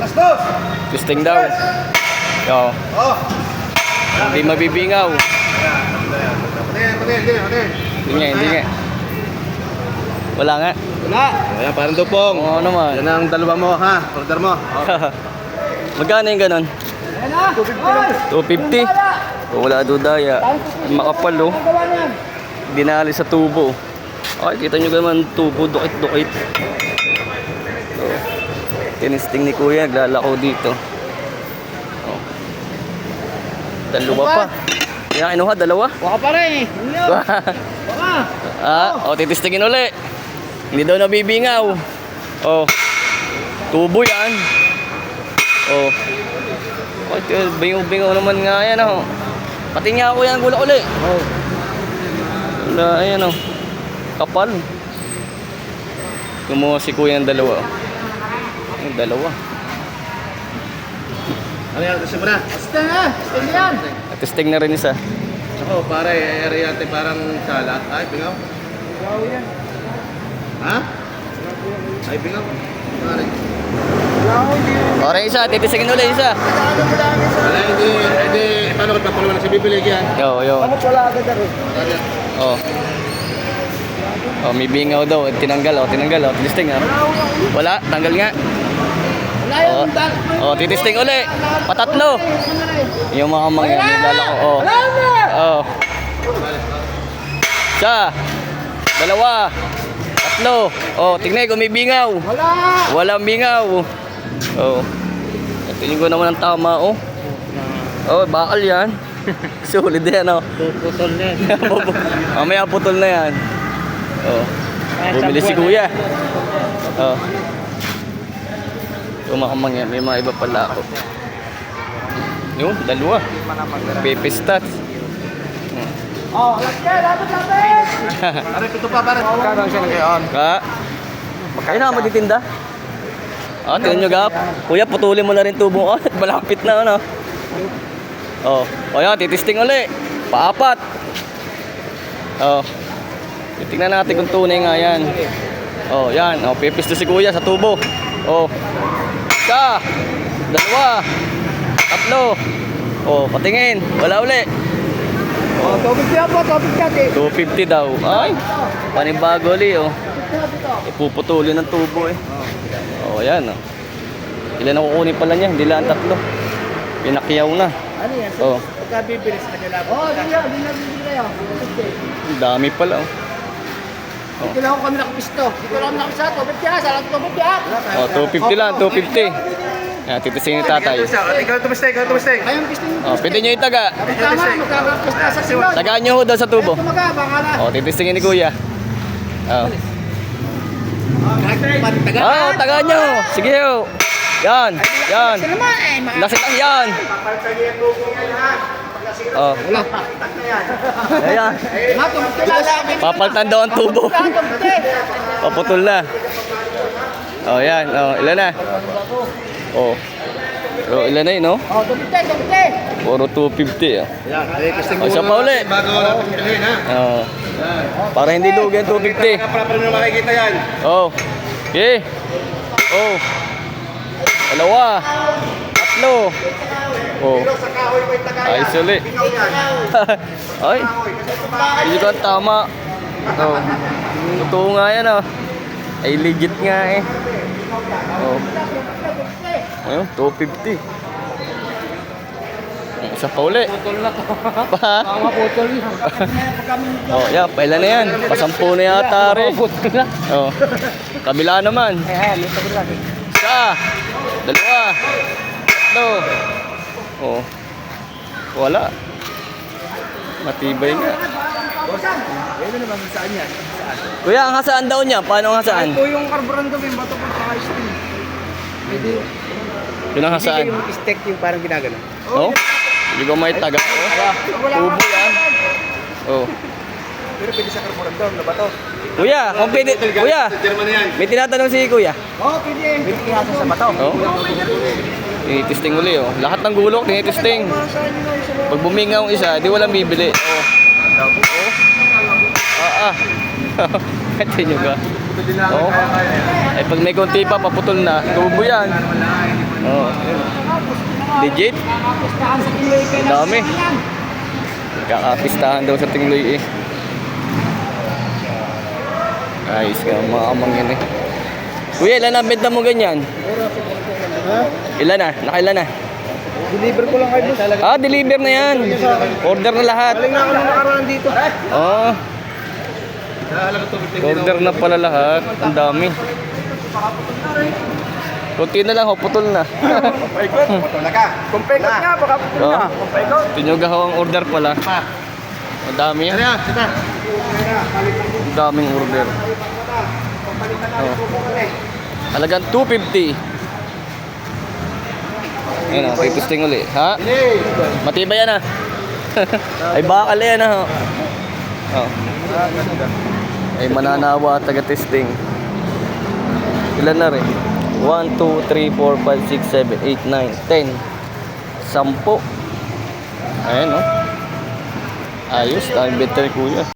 Last dos. Testing daw. Oo. Oh. Hindi mabibingaw. Hindi nga. Wala nga. Wala. Ayan, parang dupong. Oo naman. Yan ang dalawa mo, ha? Order mo. Oh. Magkano yung ganon? 250. Oh, wala dudaya. Makapal oh. Dinali sa tubo. Okay, kita nyo naman tubo, dukit-dukit. So, tinisting ni kuya, naglalako dito. Oh. Dalawa pa. Yan, inuha, dalawa. Waka pa rin eh. Oh, titistingin uli. Hindi daw nabibingaw. Oh. Tubo yan. Oh. Oh, bingaw naman nga yan oh. Pati nga ako yan, gula uli. Oh. Wala, ayan oh. Kapal. Kumuha si kuya ng dalawa. Yung dalawa. Ano yan? Gusto mo na? Basta na. Basta yan. Testing na rin isa. Ako, pare, area natin parang sala. Ay, bingaw. Wow yan. Ha? Ay, bingaw. Pare. Wow yan. Okay, isa. Titistingin ulit isa. Wala, hindi. Paano ka papaluwa na si Bibilig yan? Yo. Ano pala agad na rin? Oh. Oh, may bingaw daw. Tinanggal. Titisting ah. Wala. Tanggal nga. Wala yung Oh, titisting uli. Patatlo. Yung mga mga naglalako. Oh. Wala na! Oh. Isa. Dalawa. Tatlo. Oh, tingnan kung may bingaw. Wala! Walang bingaw. Oh. Tingin ko naman ang tama, oh. Oh, bakal yan. Solid yan, oh. Puputol na. Mamaya putol na yan. Oh. Bumili si kuya. Oh. Tumakamang yan. May mga iba pala ako. Yung, dalawa. Pepestat. Oh, lapit! Pare, ito pa, pare. Magkano siya ngayon? Ha? Ayun na, magtitinda. Ah, tingnan nyo gap. Kuya, putulin mo na rin tubo. Oh, malapit na, ano. Oh, yan, titisting uli. Paapat. Oh. Titingnan natin kung tunay nga yan. Oh, yan. Oh, pipis na si kuya sa tubo. Oh. Isa. Dalawa. Tatlo. Oh, patingin. Wala uli. Oh, tubig yan po, tubig yan eh. 250 daw. Ay, panibago uli, oh. Ipuputulin ng tubo, eh. Oh, yan, oh. Ilan ang kukunin pala niya? Hindi lang tatlo. Pinakyaw na. Ano yan? Oh, Pagkabibili sa kanila. Oh, di na bibili kayo. ang dami pala, oh. Dito lang ako kami nakapisto. Dito lang kami nakapisa. Tubig yan. Sarap tubig yan. Oh, 250 lang, 250. Yan, titisingin ni tatay. Ikaw tumistay. Kayong pisto yung Oh, pwede nyo itaga. tama. Magkakapista sa silon. Tagaan nyo ho daw sa tubo. Ito magkabangala. Oh, titisingin ni kuya. Oh. Taga. Oh, tagaan nyo. Sige ho. Yan. Sino naman eh. Lasing lang yan. Oh. Wala pa. Ayan. Tumutol na sa akin. Papaltan daw ang tubo. Paputol na. Oh, yan. Oh, ilan na? Oh. So, ilan na yun, no? Oh, tumute. Puro 250, ah. Yan, testing Oh, isa pa uli. Bago natin bilhin, ha? Oh. Para hindi lugi ang 250. Para nyo makikita yan. Oh. Okay. Oh. Dalawa. Tatlo. Oh. Sa kahoy mo yung tagayan. Ayos ulit. Bingaw yan. Ay. Hindi ko ang tama. Oh. Totoo nga yan, oh. Ay, legit nga eh. Oh. Ayun, 250. Isa pa uli. Putol na to. Pa? Mga putol na. Oh, yeah, pailan na yan. Pasampu na yata rin. Putol na. Oh. Kabila naman. Ayan, ito lang. Isa. Dalawa. Tatlo. Oh. Wala. Matibay nga. Ano naman saan yan? Saan? Kuya, ang hasaan daw niya. Paano ang hasaan? Ito yung carburetor yung bato po sa ice cream. Pwede. Yun ang hasaan. Yung stick yung parang ginagano. Oh? Hindi ko may taga. Oh. Tubo yan. Oh. Pero pwede sa carburetor na bato. Kuya, kung pwede. Kuya, German yan. may tinatanong si kuya. Oo, pwede. Pwede kihasa sa bato. Oh? Tinitesting uli, oh. Lahat ng gulok, tinitesting. Pag bumingaw ang isa, di walang bibili. Oh. Oh. Ah. Kati nyo ka. Oh. Ay, pag may konti pa, paputol na. Tubo yan. Oo. Legit? Nakapistahan sa Tingloy kayo. Dami. Kakapistahan daw sa Tingloy eh. Ayos ka, mga amang yan eh. Kuya, ilan na benta mo ganyan? Ha? Ilan na? Nakailan na? Deliver ko lang kayo, boss. Ah, deliver na yan. Order na lahat. Galing na ako nung nakaraan dito. Oo. Order na pala lahat. Ang dami. Kunti na lang, ho, putol na. Kumpekot nga, baka putol Oo. na. Kumpekot. Tinyugaw ang order pala. Ang dami yan. Kaya, kita. Ang daming order. Oh. Halagang 250. Ayun o, titisting uli. Ha? Matibay yan ah. Ay bakal yan ah. Oh. Ay mananawa taga-testing. Ilan na rin? 1, 2, 3, 4, 5, 6, 7, 8, 9, 10. 10. Ayan o. Ayos, dahil better kuya.